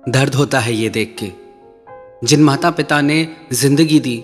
दर्द होता है ये देख के, जिन माता पिता ने जिंदगी दी,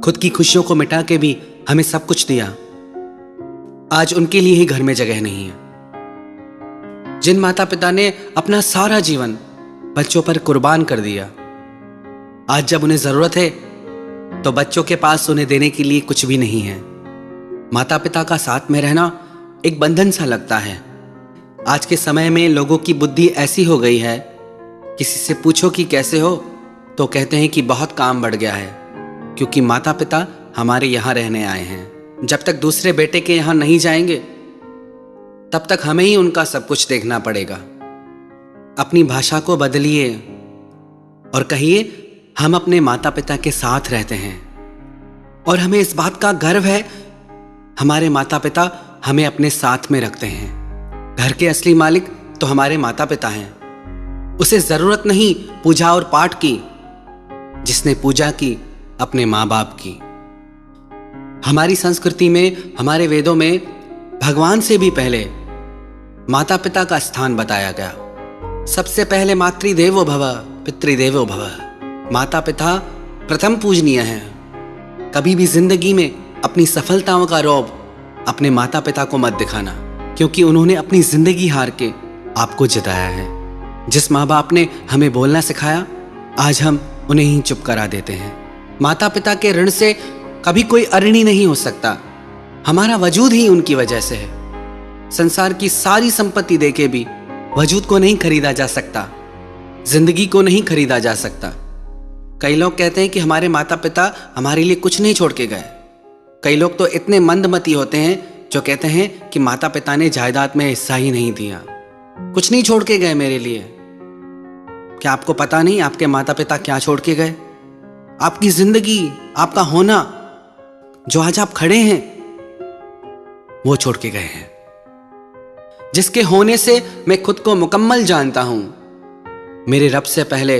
खुद की खुशियों को मिटा के भी हमें सब कुछ दिया, आज उनके लिए ही घर में जगह नहीं है। जिन माता पिता ने अपना सारा जीवन बच्चों पर कुर्बान कर दिया, आज जब उन्हें जरूरत है तो बच्चों के पास उन्हें देने के लिए कुछ भी नहीं है। माता पिता का साथ में रहना एक बंधन सा लगता है। आज के समय में लोगों की बुद्धि ऐसी हो गई है, किसी से पूछो कि कैसे हो तो कहते हैं कि बहुत काम बढ़ गया है, क्योंकि माता पिता हमारे यहाँ रहने आए हैं। जब तक दूसरे बेटे के यहाँ नहीं जाएंगे तब तक हमें ही उनका सब कुछ देखना पड़ेगा। अपनी भाषा को बदलिए और कहिए हम अपने माता पिता के साथ रहते हैं और हमें इस बात का गर्व है, हमारे माता पिता हमें अपने साथ में रखते हैं। घर के असली मालिक तो हमारे माता पिता हैं। उसे जरूरत नहीं पूजा और पाठ की, जिसने पूजा की अपने माँ बाप की। हमारी संस्कृति में, हमारे वेदों में भगवान से भी पहले माता पिता का स्थान बताया गया। सबसे पहले मातृदेवो भव पितृदेवो भव। माता पिता प्रथम पूजनीय हैं। कभी भी जिंदगी में अपनी सफलताओं का रौब अपने माता पिता को मत दिखाना, क्योंकि उन्होंने अपनी जिंदगी हार के आपको जिताया है। जिस माँ बाप ने हमें बोलना सिखाया, आज हम उन्हें ही चुप करा देते हैं। माता पिता के ऋण से कभी कोई अऋणी नहीं हो सकता। हमारा वजूद ही उनकी वजह से है। संसार की सारी संपत्ति देके भी वजूद को नहीं खरीदा जा सकता, जिंदगी को नहीं खरीदा जा सकता। कई लोग कहते हैं कि हमारे माता पिता हमारे लिए कुछ नहीं छोड़ के गए। कई लोग तो इतने मंदमती होते हैं जो कहते हैं कि माता पिता ने जायदाद में हिस्सा ही नहीं दिया, कुछ नहीं छोड़ के गए मेरे लिए। क्या आपको पता नहीं आपके माता पिता क्या छोड़ के गए? आपकी जिंदगी, आपका होना, जो आज आप खड़े हैं, वो छोड़ के गए हैं। जिसके होने से मैं खुद को मुकम्मल जानता हूं, मेरे रब से पहले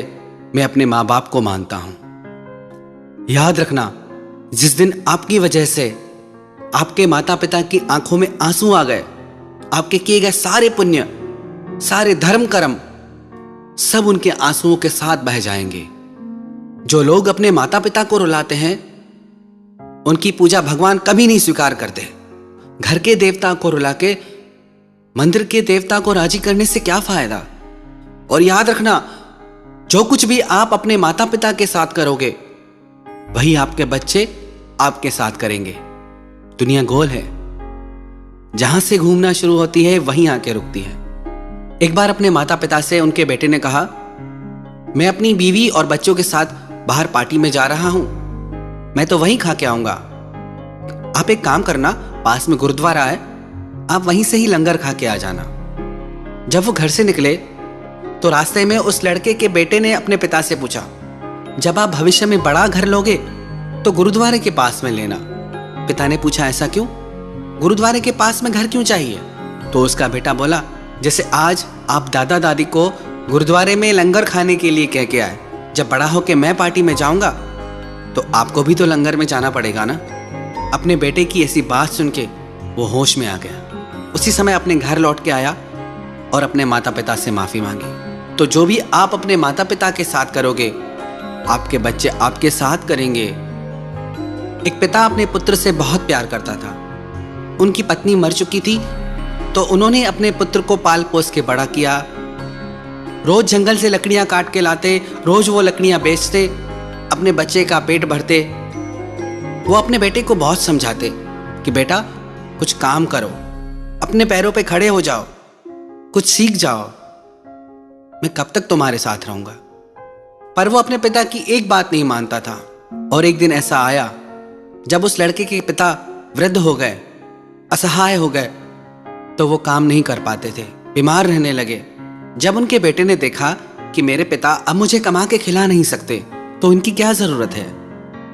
मैं अपने मां बाप को मानता हूं। याद रखना, जिस दिन आपकी वजह से आपके माता पिता की आंखों में आंसू आ गए, आपके किए गए सारे पुण्य, सारे धर्म कर्म सब उनके आंसुओं के साथ बह जाएंगे। जो लोग अपने माता पिता को रुलाते हैं, उनकी पूजा भगवान कभी नहीं स्वीकार करते। घर के देवता को रुला के मंदिर के देवता को राजी करने से क्या फायदा? और याद रखना, जो कुछ भी आप अपने माता पिता के साथ करोगे, वही आपके बच्चे आपके साथ करेंगे। दुनिया गोल है, जहां से घूमना शुरू होती है वहीं आके रुकती है। एक बार अपने माता पिता से उनके बेटे ने कहा, मैं अपनी बीवी और बच्चों के साथ बाहर पार्टी में जा रहा हूं, मैं तो वहीं खा के आऊंगा। आप एक काम करना, पास में गुरुद्वारा है, आप वहीं से ही लंगर खा के आ जाना। जब वो घर से निकले तो रास्ते में उस लड़के के बेटे ने अपने पिता से पूछा, जब आप भविष्य में बड़ा घर लोगे तो गुरुद्वारे के पास में लेना। पिता ने पूछा, ऐसा क्यों? गुरुद्वारे के पास में घर क्यों चाहिए? तो उसका बेटा बोला, जैसे आज आप दादा दादी को गुरुद्वारे में लंगर खाने के लिए कह के आए, जब बड़ा होके मैं पार्टी में जाऊंगा तो आपको भी तो लंगर में जाना पड़ेगा ना। अपने बेटे की ऐसी बात सुन के वो होश में आ गया। उसी समय अपने घर लौट के आया और अपने माता पिता से माफी मांगी। तो जो भी आप अपने माता पिता के साथ करोगे, आपके बच्चे आपके साथ करेंगे। एक पिता अपने पुत्र से बहुत प्यार करता था। उनकी पत्नी मर चुकी थी, तो उन्होंने अपने पुत्र को पाल पोस के बड़ा किया। रोज जंगल से लकड़ियां काट के लाते, रोज वो लकड़ियां बेचते, अपने बच्चे का पेट भरते। वो अपने बेटे को बहुत समझाते कि बेटा कुछ काम करो, अपने पैरों पे खड़े हो जाओ, कुछ सीख जाओ, मैं कब तक तुम्हारे साथ रहूंगा। पर वो अपने पिता की एक बात नहीं मानता था। और एक दिन ऐसा आया जब उस लड़के के पिता वृद्ध हो गए, असहाय हो गए, तो वो काम नहीं कर पाते थे, बीमार रहने लगे। जब उनके बेटे ने देखा कि मेरे पिता अब मुझे कमा के खिला नहीं सकते, तो इनकी क्या जरूरत है,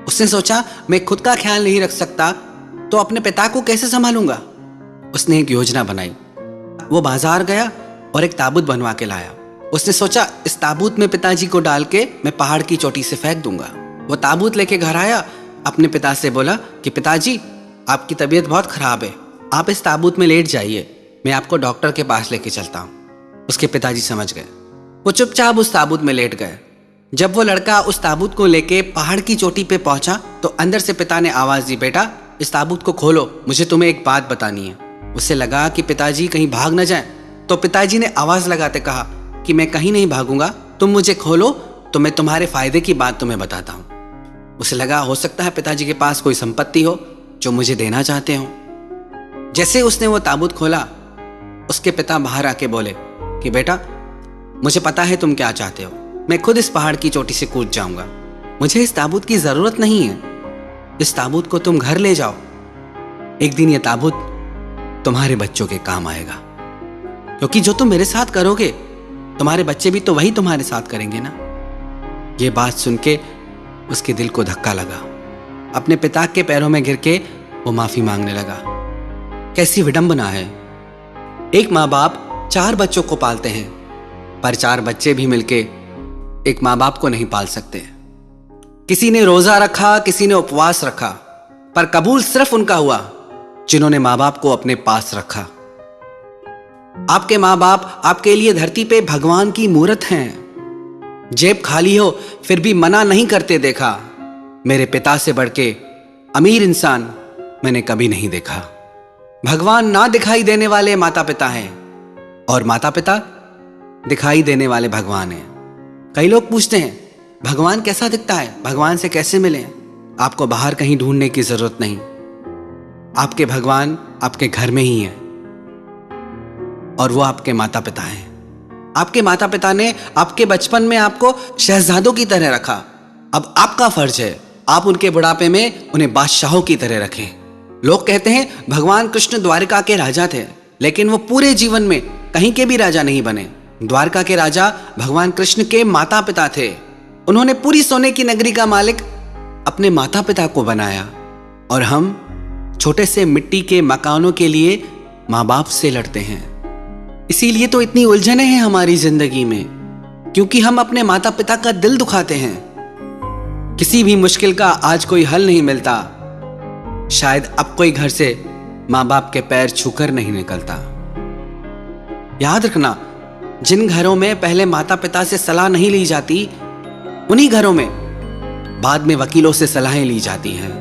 उसने सोचा मैं खुद का ख्याल नहीं रख सकता तो अपने पिता को कैसे संभालूंगा। उसने एक योजना बनाई। वो बाजार गया और एक ताबूत बनवा के लाया। उसने सोचा इस ताबूत में पिताजी को डाल के मैं पहाड़ की चोटी से फेंक दूंगा। वो ताबूत लेके घर आया, अपने पिता से बोला कि पिताजी आपकी तबीयत बहुत खराब है, आप इस ताबूत में लेट जाइए, मैं आपको डॉक्टर के पास लेके चलता हूँ। उसके पिताजी समझ गए। वो चुपचाप उस ताबूत में लेट गए। जब वो लड़का उस ताबूत को लेके पहाड़ की चोटी पे पहुंचा तो अंदर से पिता ने आवाज दी, बेटा इस ताबूत को खोलो, मुझे तुम्हें एक बात बतानी है। उसे लगा कि पिताजी कहीं भाग न जाएं, तो पिताजी ने आवाज लगाते कहा कि मैं कहीं नहीं भागूंगा, तुम मुझे खोलो तो मैं तुम्हारे फायदे की बात तुम्हें बताता हूं। उसे लगा हो सकता है पिताजी के पास कोई संपत्ति हो जो मुझे देना चाहते हो। जैसे उसने वो ताबूत खोला, उसके पिता बाहर आके बोले कि बेटा मुझे पता है तुम क्या चाहते हो, मैं खुद इस पहाड़ की चोटी से कूद जाऊंगा, मुझे इस ताबूत की जरूरत नहीं है, इस ताबूत को तुम घर ले जाओ, एक दिन ये ताबूत तुम्हारे बच्चों के काम आएगा, क्योंकि जो तुम मेरे साथ करोगे तुम्हारे बच्चे भी तो वही तुम्हारे साथ करेंगे ना। ये बात सुन के उसके दिल को धक्का लगा। अपने पिता के पैरों में गिर के वो माफी मांगने लगा। कैसी विडंबना है, एक माँ बाप 4 बच्चों को पालते हैं, पर 4 बच्चे भी मिलके एक माँ बाप को नहीं पाल सकते। किसी ने रोजा रखा, किसी ने उपवास रखा, पर कबूल सिर्फ उनका हुआ जिन्होंने माँ बाप को अपने पास रखा। आपके माँ बाप आपके लिए धरती पे भगवान की मूरत हैं। जेब खाली हो फिर भी मना नहीं करते देखा। मेरे पिता से बढ़ के अमीर इंसान मैंने कभी नहीं देखा। भगवान ना दिखाई देने वाले माता पिता हैं और माता पिता दिखाई देने वाले भगवान हैं। कई लोग पूछते हैं भगवान कैसा दिखता है, भगवान से कैसे मिलें? आपको बाहर कहीं ढूंढने की जरूरत नहीं, आपके भगवान आपके घर में ही हैं और वो आपके माता पिता हैं। आपके माता पिता ने आपके बचपन में आपको शहजादों की तरह रखा। अब आपका फर्ज है आप उनके बुढ़ापे में उन्हें बादशाहों की तरह रखें। लोग कहते हैं भगवान कृष्ण द्वारिका के राजा थे, लेकिन वो पूरे जीवन में कहीं के भी राजा नहीं बने। द्वारका के राजा भगवान कृष्ण के माता पिता थे। उन्होंने पूरी सोने की नगरी का मालिक अपने माता पिता को बनाया और हम छोटे से मिट्टी के मकानों के लिए माँ बाप से लड़ते हैं। इसीलिए तो इतनी उलझनें हैं हमारी जिंदगी में, क्योंकि हम अपने माता पिता का दिल दुखाते हैं। किसी भी मुश्किल का आज कोई हल नहीं मिलता, शायद अब कोई घर से माँ बाप के पैर छूकर नहीं निकलता। याद रखना, जिन घरों में पहले माता पिता से सलाह नहीं ली जाती, उन्हीं घरों में बाद में वकीलों से सलाहें ली जाती हैं।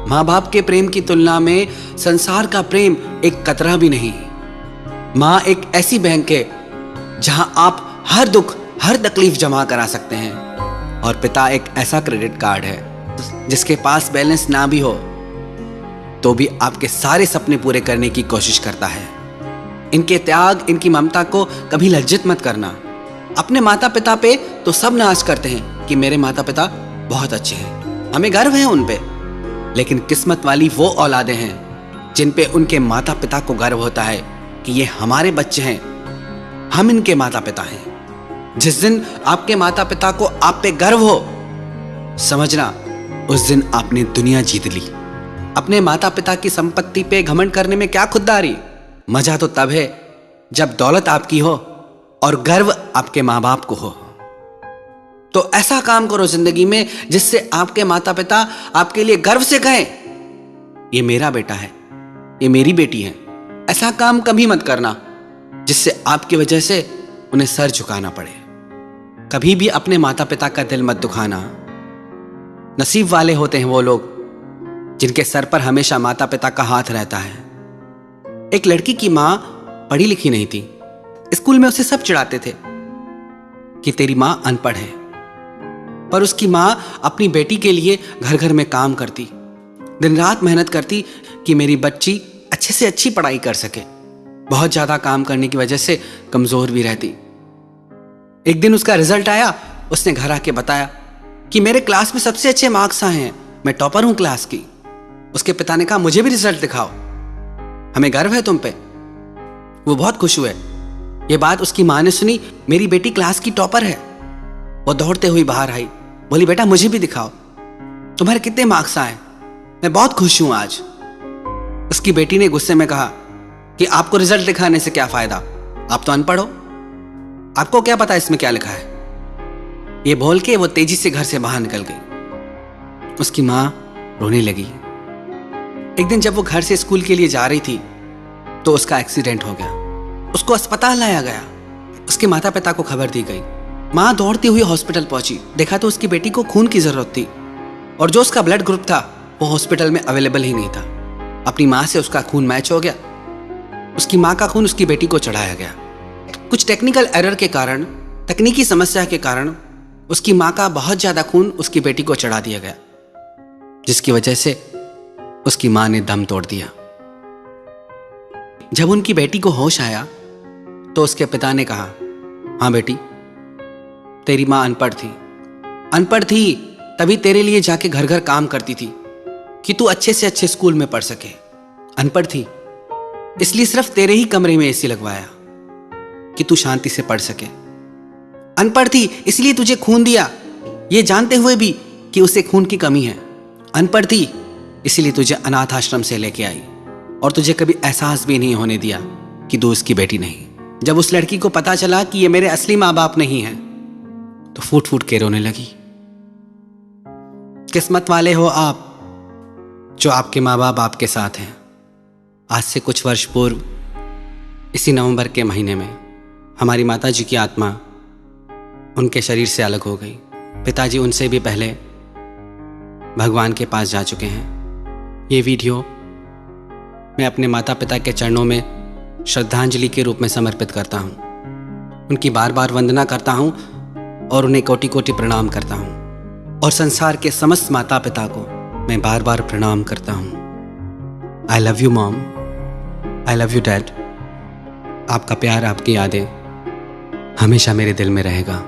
माँ बाप के प्रेम की तुलना में संसार का प्रेम एक कतरा भी नहीं। माँ एक ऐसी बैंक है जहां आप हर दुख हर तकलीफ जमा करा सकते हैं, और पिता एक ऐसा क्रेडिट कार्ड है जिसके पास बैलेंस ना भी हो तो भी आपके सारे सपने पूरे करने की कोशिश करता है। इनके त्याग, इनकी ममता को कभी लज्जित मत करना। अपने माता पिता पे तो सब नाज करते हैं कि मेरे माता पिता बहुत अच्छे हैं, हमें गर्व है उन पे, लेकिन किस्मत वाली वो औलादें हैं जिन पे उनके माता पिता को गर्व होता है कि ये हमारे बच्चे हैं, हम इनके माता पिता हैं। जिस दिन आपके माता पिता को आप पे गर्व हो, समझना उस दिन आपने दुनिया जीत ली। अपने माता पिता की संपत्ति पे घमंड करने में क्या खुददारी, मजा तो तब है जब दौलत आपकी हो और गर्व आपके माँ बाप को हो। तो ऐसा काम करो जिंदगी में जिससे आपके माता पिता आपके लिए गर्व से कहें, ये मेरा बेटा है, ये मेरी बेटी है। ऐसा काम कभी मत करना जिससे आपकी वजह से उन्हें सर झुकाना पड़े। कभी भी अपने माता पिता का दिल मत दुखाना। नसीब वाले होते हैं वो लोग जिनके सर पर हमेशा माता पिता का हाथ रहता है। एक लड़की की मां पढ़ी लिखी नहीं थी। स्कूल में उसे सब चिढ़ाते थे कि तेरी मां अनपढ़ है, पर उसकी मां अपनी बेटी के लिए घर घर में काम करती, दिन रात मेहनत करती कि मेरी बच्ची अच्छे से अच्छी पढ़ाई कर सके। बहुत ज्यादा काम करने की वजह से कमजोर भी रहती। एक दिन उसका रिजल्ट आया, उसने घर आके बताया कि मेरे क्लास में सबसे अच्छे मार्क्स आए हैं, मैं टॉपर हूं क्लास की। उसके पिता ने कहा मुझे भी रिजल्ट दिखाओ, हमें गर्व है तुम पे। वो बहुत खुश हुए। ये बात उसकी मां ने सुनी, मेरी बेटी क्लास की टॉपर है। वो दौड़ते हुए बाहर आई, बोली बेटा मुझे भी दिखाओ, तुम्हारे कितने मार्क्स आए, मैं बहुत खुश हूं आज। उसकी बेटी ने गुस्से में कहा कि आपको रिजल्ट दिखाने से क्या फायदा, आप तो अनपढ़ हो, आपको क्या पता इसमें क्या लिखा है। ये बोल के वो तेजी से घर से बाहर निकल गई। उसकी मां रोने लगी। एक दिन जब वो घर से स्कूल के लिए जा रही थी तो उसका एक्सीडेंट हो गया। उसको अस्पताल लाया गया। उसके माता पिता को खबर दी गई। माँ दौड़ती हुई हॉस्पिटल पहुंची। देखा तो उसकी बेटी को खून की जरूरत थी और जो उसका ब्लड ग्रुप था वो हॉस्पिटल में अवेलेबल ही नहीं था। अपनी माँ से उसका खून मैच हो गया। उसकी माँ का खून उसकी बेटी को चढ़ाया गया। कुछ टेक्निकल एरर के कारण, तकनीकी समस्या के कारण उसकी माँ का बहुत ज्यादा खून उसकी बेटी को चढ़ा दिया गया, जिसकी वजह से उसकी माँ ने दम तोड़ दिया। जब उनकी बेटी को होश आया तो उसके पिता ने कहा, हाँ बेटी, तेरी माँ अनपढ़ थी तभी तेरे लिए जाके घर घर काम करती थी कि तू अच्छे से अच्छे स्कूल में पढ़ सके। अनपढ़ थी इसलिए सिर्फ तेरे ही कमरे में एसी लगवाया कि तू शांति से पढ़ सके। अनपढ़ थी इसलिए तुझे खून दिया, ये जानते हुए भी कि उसे खून की कमी है। अनपढ़ थी इसलिए तुझे अनाथ आश्रम से लेके आई और तुझे कभी एहसास भी नहीं होने दिया कि तू उसकी बेटी नहीं। जब उस लड़की को पता चला कि ये मेरे असली माँ बाप नहीं हैं, तो फूट फूट के रोने लगी। किस्मत वाले हो आप जो आपके माँ बाप आपके साथ हैं। आज से कुछ वर्ष पूर्व इसी नवंबर के महीने में हमारी माता जी की आत्मा उनके शरीर से अलग हो गई। पिताजी उनसे भी पहले भगवान के पास जा चुके हैं। ये वीडियो मैं अपने माता पिता के चरणों में श्रद्धांजलि के रूप में समर्पित करता हूँ। उनकी बार बार वंदना करता हूँ और उन्हें कोटि कोटि प्रणाम करता हूँ। और संसार के समस्त माता पिता को मैं बार बार प्रणाम करता हूँ। I love you mom, I love you dad. आपका प्यार, आपकी यादें हमेशा मेरे दिल में रहेगा।